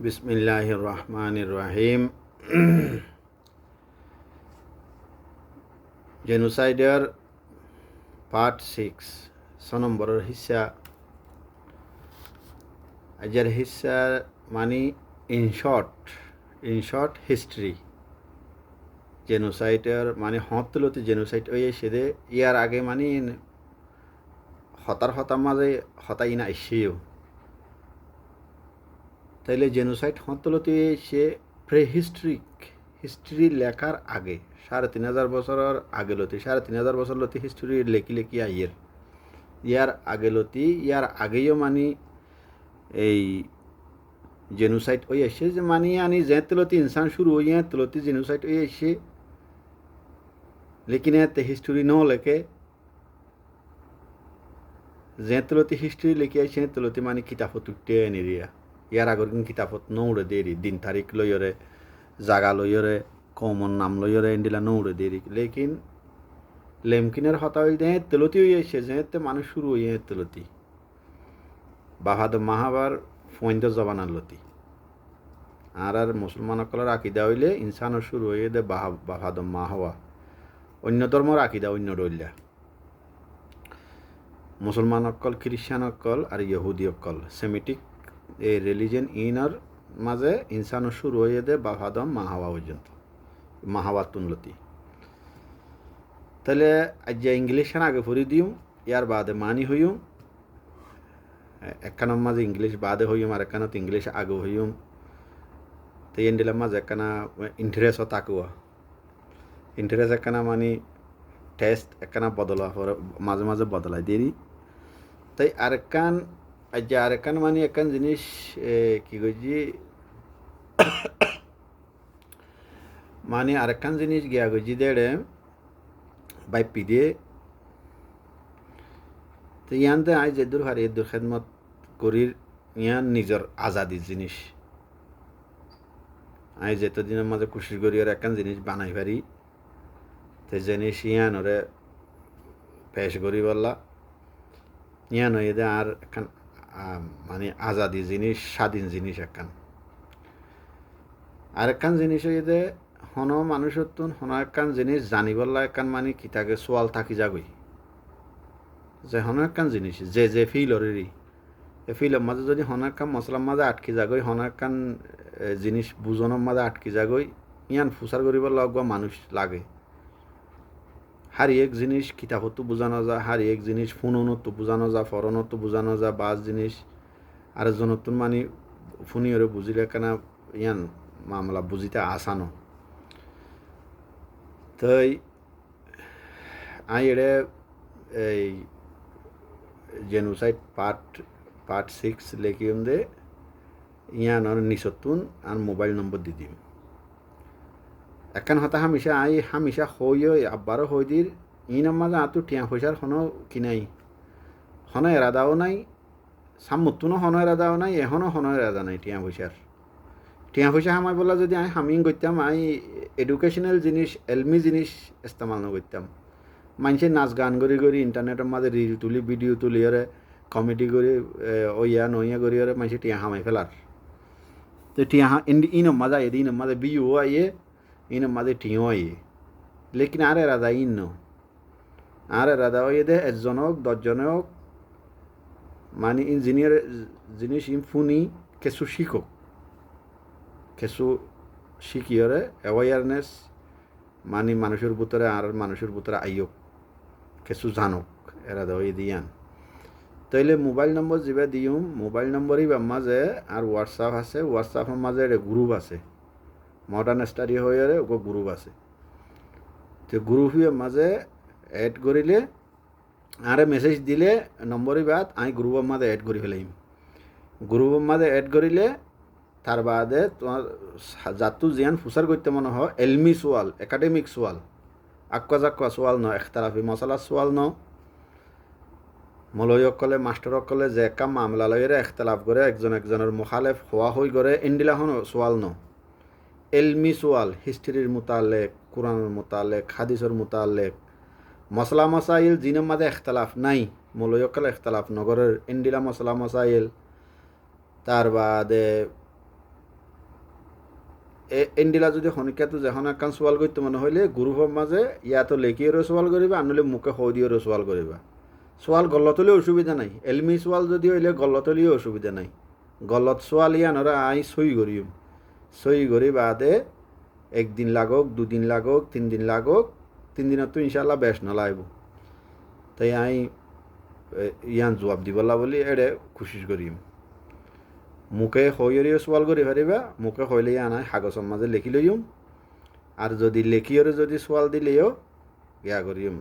বিসমিল্লাহির রহমানির রহিম। জেনোসাইডের পার্ট 6 নম্বরের হিস্সা। আজের হিস্সা মানে ইন শর্ট হিস্ট্রি। জেনোসাইডের মানে হতলতি জেনোসাইড ওই সেদে ইয়ার আগে মানে হতার মাঝে হতাই না এসেও তাইলে জেনোসাইড হতলতি সে হিস্ট্রি লেখার আগে ৩,৫০০ বছরের আগে লতি ৩,৫০০ বছর লতি হিস্ট্রি লেখি ইয়ার আগে লতি ইয়ার আগেও মানে এই জেনোসাইড ওই আসছে যে মানে আনি যে তলতি ইনসান শুরু হইয়া তলতি জেনোসাইড ওই আসছে লেকিন এতে হিস্ট্রি ন লেখে যে তলতি হিস্ট্রি লেখি আসছে তলতি মানে কিতাবত উঠতে নিরিয়া ইয়ার আগর কিন্তু কিতাবত নৌড়ে দেরি দিন তারিখ লইরে জাগা লইরে কমন নাম লইরে এন্ডিলা নৌড়ে দেরি লেকিন লেমকিনের হতা হইল যে তলতি হয়ে আসছে যে মানুষ শুরু হইয়া তলতি বাহাদ মাহাবার ফৈন্দ জবানার লতি আর মুসলমান সকলের আকিদা হইলে ইনসানের শুরু হয়ে দে বাহাদ মাহওয়া অন্য ধর্মর আকিদা অন্য রইলা মুসলমান অকল খ্রিস্টান অকল আর ইহুদি অকল সেমিটিক এই রিলিজন ইনর মাঝে ইনসানের শুরু হয়ে দে বাহাদ মাহওয়া পর্যন্ত মাহওয়া তুনলতি তাহলে আজ ইংলিশান আগে ফুরি দিও ইয়ার বাদে মানি হইম একখানের মাঝে ইংলিশ বাদে হইম আর একখানত ইংলিশ আগে হইম তো এন্ডিলার মাঝে একখানা ইন্টারেস্টও তাকুয়া ইন্টারেস্ট একখানা মানে টেস্ট একখানা বদলা মাঝে মাঝে বদলাই দেরি তাই আরেকখান আরেকখান মানে একখান জিনিস কি কইছি মানে আরেকখান জিনিস গিয়া কইছি দেড়ে বাইপি দিয়ে তো ইয়ানতে আই যেদুর হারি এদুর খেদমত করির ইয়ান নিজের আজাদি জিনিস আই যেতদিনের মাঝে খুশি করি আর একখান জিনিস বানাই পারি তো জিনিস ইয়ান ওরে পেশ করি বললা ইয়ান হয়ে দে আর একখান মানে আজাদি জিনিস স্বাধীন জিনিস একখান আর একখান জিনিস হয়ে দে হন মানুষের তুন হন একখান জিনিস জানি বললা একখান মানে কিতাকে সোয়াল থাকি যাগই যে হন একখান জিনিস যে ফিলরেরই এই ফিলের মাঝে যদি হন একখান মশলার মাঝে আটকি যাগই হন একখান জিনিস বুঝনের মাঝে আটকি যাগই ইয়ান ফুসার করিব লগা মানুষ লাগে হারি এক জিনিস কিতাবতো বোঝানো যায় হারি এক জিনিস ফোনতো বোঝানো যায় ফরনতো বোঝানো যায় বাস জিনিস আর জনতুন মানে ফোনিওরে বুঝিলে কেনা ইয়ান মামলা বুঝিতে আসানো তাই আই এড়ে এই জেনোসাইড পার্ট 6 লেখিম দে ইয়ানোর নিচতুন আর মোবাইল নম্বর দি দিম একখান হতা হামিশা হইও আব্বারও হই দির ইনার মাঝে আতু টিয়া পয়সার হন কিনাই হন এরাদাও নাই সাম্মতুনও হন এরাদাও নাই এখনও হন এরাদা নাই টিয়া পয়সা হামাই বলা যদি আমি হামিং করতাম এডুকেশনাল জিনিস এলমি জিনিস ইস্তেমাল নকরতাম মানুষে নাচ গান করি ইন্টারনেটের মাঝে রিল তুলি ভিডিও তুলি ওরে কমেডি করি ওইয়া নইয়া করি ওরে মানুষে টিয়া হামাই ফেলার তো টিয়া ইনম মাজা ইনম মাঝে বিউ আইয়ে ইনম মাঝে টিও আইয়ে লেকিন আর এরাদা ইন আর এরাদা হইয়ে দে 1 জন হোক 10 জন হোক মানে ইঞ্জিনিয়ার জিনিস ফুনি কিছু শিখক কিছু শিখিয়রে অ্যাওয়ারনেস মানে মানুষের ভিতরে আর মানুষের ভিতরে আইয়ক কিছু জানক এরা দই দিয়ান তাইলে মোবাইল নম্বর যেবা দিম মোবাইল নম্বরই মাঝে আর হোয়াটসঅ্যাপ আছে হোয়াটসঅ্যাপের মাঝে একটা গ্রুপ আছে মডার্ন স্টাডি হয়ে ওকে গ্রুপ আছে তো গ্রুপের মাঝে এড করিলে আরে মেসেজ দিলে নম্বরই বাদ আমি গ্রুপের মাঝে এড করে ফেলাইম গ্রুপের মাঝে এড করিলে তার বাদে তোমার জাতু জিয়ান ফুসার করতে মনে হয় এলমি সোয়াল একাডেমিক সোয়াল আক্কা জাক্কা সোয়াল ন এখতালাফি মশলা সোয়াল ন মলয়কলে মাস্টারকলে যে কাম মামলা লইরে এখতালাফ করে একজনের মুখালেফ হওয়া হই করে এন্ডিলাহন সোয়াল ন এলমি সোয়াল হিস্ট্রির মোতালেক কোরআনের মোতালেক হাদিসের মোতালেক মশলা মশাইল জিনের মাঝে এখতালাফ নাই মলয়কলে এখতালাফ নগরের এন্ডিলা মশলা মশাইল তার বাদে এন্ডিলা যদি শনিকাটো যখন একখান সোৱাল করতে মনে হইলে গ্রুপের মাঝে ইয়াতো লেখিয়েরও সোৱাল করিবা আর নইলে মুখে হই দিয়েরও সোৱাল করিবা সোৱাল গলত হলেও অসুবিধা নাই এলমি সোৱাল যদি হইলে গলত হলেও অসুবিধা নাই গলত সোৱাল ইয়ানরা আই সই করিম সই করি বাদে একদিন লাগক দুদিন লাগক 3 দিন লাগক 3 দিনত তো ইনশাল্লাহ বেশ না লাগব তাই আই ইয়ান জবাব দিবলা বলি এড়ে কোশিশ করিম মুখে হইয়রিও সোৱাল করি পারিবা মুখে হইলে ইয়ান কাগজের মাঝে লিখি লইম আর যদি লেখিয়রে যদি সোৱাল দিলেও ইয়া করিম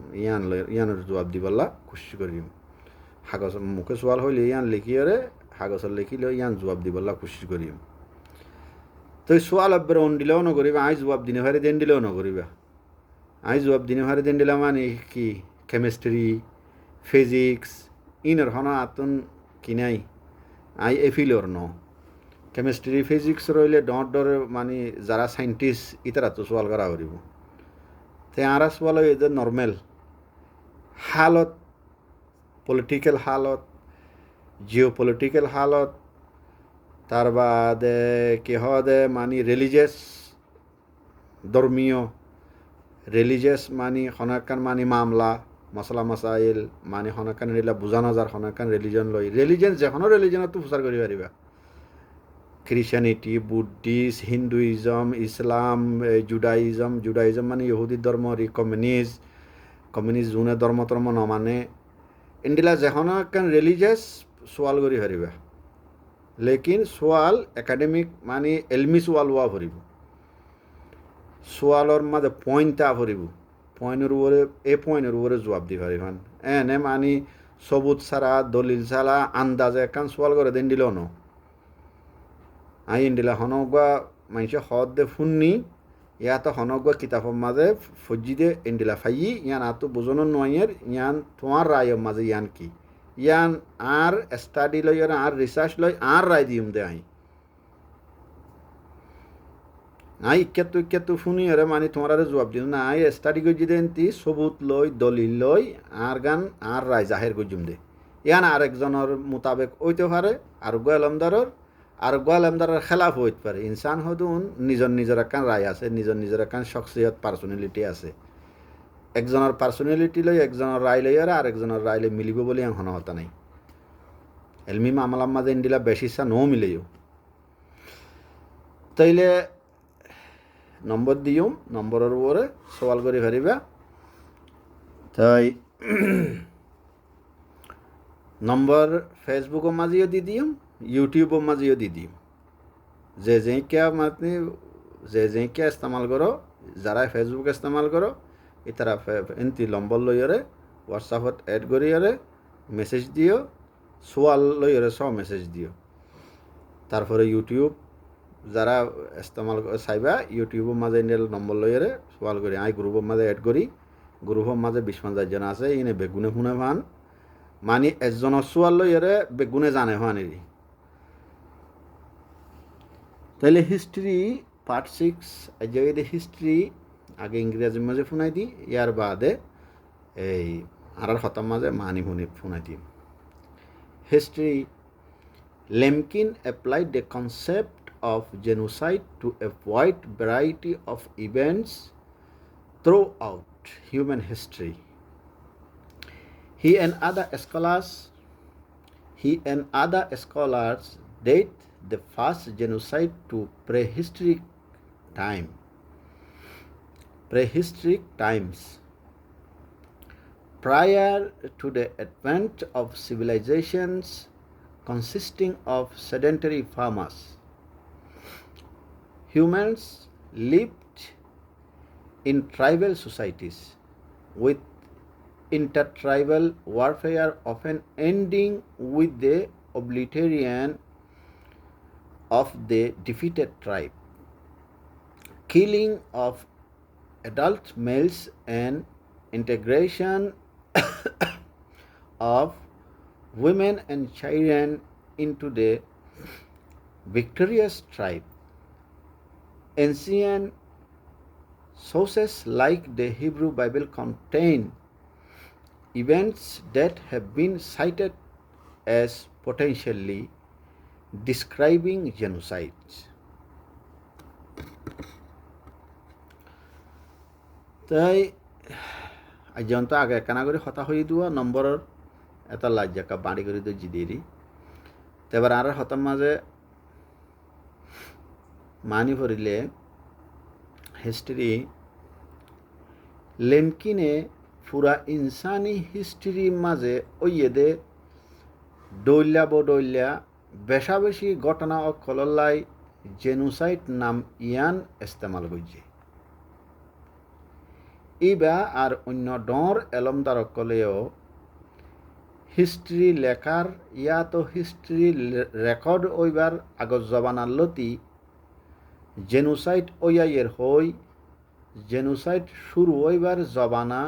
ইয়ানোর জবাব দিবলা কোশিশ করিম কাগজ মুখে সোৱাল হইলে ইয়ান লিখিয়রে কাগজের লিখিলে ইয়ান জবাব দিবলা কোশিশ করিম তো সোৱাল একবার অন দিলেও নকরিবা আই জবাব দিনে ভারে দেন দিলেও নকরিবা আই জবাব দিনে ভারে দেন দিলাম মানে কি কেমিস্ট্রি ফিজিক্স ইনর হন আতন কিনাই আই এফিলর ন কেমিস্ট্রি ফিজিক্স রইলে ডরে মানে যারা সাইন্টিস্ট ইতারা তো সোয়াল করা করিব তে আরা সোয়াল এদের নর্মেল হালত পলিটিক্যাল হালত জিও পলিটিক্যাল হালত তার বাদে কি হদে মানে রিলিজিয়াস ধর্মীয় রিলিজিয়াস মানে হনাকান মানে মামলা মশলা মশাইল মানে হনাকান রিলা বুঝানো যার হনাকান রিলিজন লই রিলিজন যেখনো রিলিজনত প্রচার করি পারিবা খ্রিস্টানিটি বুদ্ধিস্ট হিন্দুইজম ইসলাম জুডাইজম মানে ইহুদি ধর্ম কমিউনিস্ট যোনে ধর্ম নমানে ইন্ডিলা যেখনো একখান রিলিজিয়াস সোয়াল করি পারিবা লেকিন সোয়াল একাডেমিক মানে এলমি সোয়াল হওয়া ভরিব সোয়ালর মাঝে পয়েন্ট তা ভরিব পয়েন্টের উপরে জবাব দি পারিবান এনে মানে সবুজ ছাড়া দলিল ছাড়া আন্দাজে একখান সোয়াল করে দেন দিল ন আই ইন্ডিলা হনগুয়া মানুষে হদ দে ফুননি ইয়াতো হনগুয়া কিতাবের মাঝে ফজি দে ইন্ডিলা ফাইয়ি ইয়ান আতো বুঝনো নয়ের ইয়ান তোমার রায়ের মাঝে ইয়ান কি ইয়ান আর স্টাডি লই আর রিসার্চ লই আর রায় দিম দে আই ইক্যাতু শুনি আরে মানে তোমার আরে জবাব দিন না আই স্টাডি করছি দেন তি সবুত লই দলিল লই আর গান আর রায় জাহের করছুম দে ইয়ান আরেকজনের মোতাবেক হইতে পারে আর গোয়ালামদারের খেলাফ হইতে পারে ইনসান হদুন নিজের একখান রায় আছে নিজের একখান শখসিয়ত পার্সোনালিটি আছে একজনের পার্সোনালিটি লই একজনের রায় লই আর আরেকজনের রায় লই মিলিব বলে এখন হতা নাই এলমি মামলার মাঝে ইন্ডিলা বেশি ইচ্ছা নো মিলেও তাইলে নম্বর দিম নম্বরের উপরে সওয়াল করে পারিবা তাই নম্বর ফেসবুকের মাঝেও দি দিম ইউটিউবের মাঝেও দি দিম যে কে ইস্তেমাল করো যারা ফেসবুক ইস্তেমাল করো তারা এনতি নম্বর লইরে হোয়াটসঅ্যাপত এড করিরে মেসেজ দিও সোয়াল লইরে সব মেসেজ দিও তারপরে ইউটিউব যারা ইস্তেমাল চাইবা ইউটিউবের মাঝে নম্বর লইরে সোয়াল করি আই গ্রুপের মাঝে এড করি গ্রুপের মাঝে 20-50 জন আছে ইনে বেগুনে শুনে ভান মানে একজনের সোয়াল লইরে বেগুনে জানে ভানিরি তাহলে হিস্ট্রি পার্ট 6 আজ হিস্ট্রি আগে ইংরেজির মাঝে শুনাই দিই ইয়ার বাদে এই আর হতার মাঝে মানি শুনাই দিই history Lemkin applied the concept of genocide to a wide variety of events throughout human history. He and other scholars date the first genocide to prehistoric times. Prior to the advent of civilizations consisting of sedentary farmers, humans lived in tribal societies, with intertribal warfare often ending with the obliteration of the defeated tribe, killing of adult males, and integration of women and children into the victorious tribe. Ancient sources like the Hebrew Bible contain events that have been cited as potentially describing genocides. তাই আজ আগে একখানা করে হতা হয়ে দেওয়া নম্বরের এটা লাজ্জাকা বাড়ি করে তো জিদিয়েরি তো এবার আর হতার মাঝে মানি ভরিলে হিস্ট্রি লেমকিনে পুরা ইনসানি হিস্ট্রির মাঝে ওইয়েদে ডইল্যা বডইল্যা বেশা বেশি ঘটনা অকলল্লাই জেনোসাইড নাম ইয়ান ইস্তেমাল করছে ইবা আর অন্য ডর এলমদার অকলেও হিস্ট্রি লেখার ইয়া তো হিস্ট্রি রেকর্ড ওইবার আগত জবানার লতি জেনোসাইড ওয়াইয়ের হই জেনোসাইড শুরু হইবার জবানা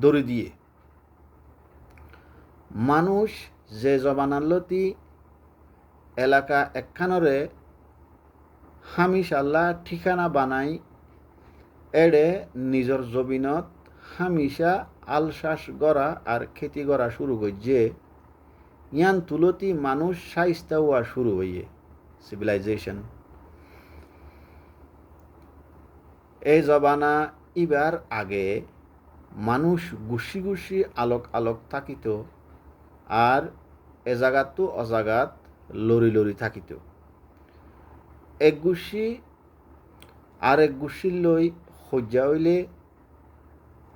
দড়ি দিয়ে মানুষ যে জবানার লতি এলাকা একখানরে হামিশাল্লা ঠিকানা বানাই এড়ে নিজের জবিনত হামিশা আলশ্বাস গড়া আর খেতি গড়া শুরু করছে ইয়ান তুলতি মানুষ সাইস্তা হওয়া শুরু হইয়ে সিভিলাইজেশন এই জবানা ইবার আগে মানুষ গুছি গুছি আলোক আলোক থাকিত আর এ জাগাত তো অজাগাত লড়ি লড়ি থাকিত এক গুছি আর এক গুছির লই সজ্জা হইলে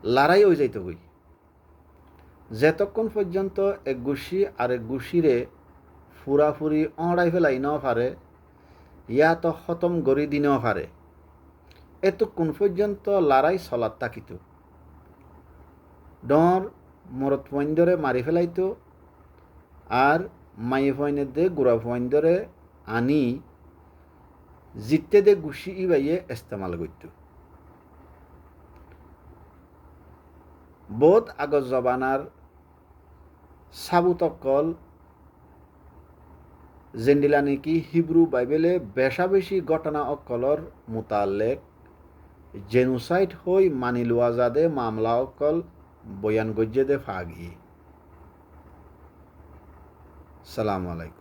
লড়াই হয়ে যাইত গই যেতক্ষণ পর্যন্ত এক গুছি আর এক গুছিরে ফুরাফুরি অঁড়াই ফেলাই ন পারে ইয়া তো খতম গড়ি দিনও পারে এতক্ষণ পর্যন্ত লড়াই চলাত থাকিত ডর মরত পয়েন্টরে মারি ফেলাইত আর মাই পয়েন্টের দে গুড়া পয়েন্টরে আনি জিততে দে গুছি ইবাইয়ে ইস্তেমাল করত বোধ আগত জবানার সাবুতকল জেন্ডিলা নাকি হিব্রু বাইবেলে বেশা বেশি ঘটনা অকলর মোতালেক জেনোসাইড হই মানি লোয়া যাদে মামলা অকল বয়ান গজ্জে দে ফাগি সালাম আলাইকুম।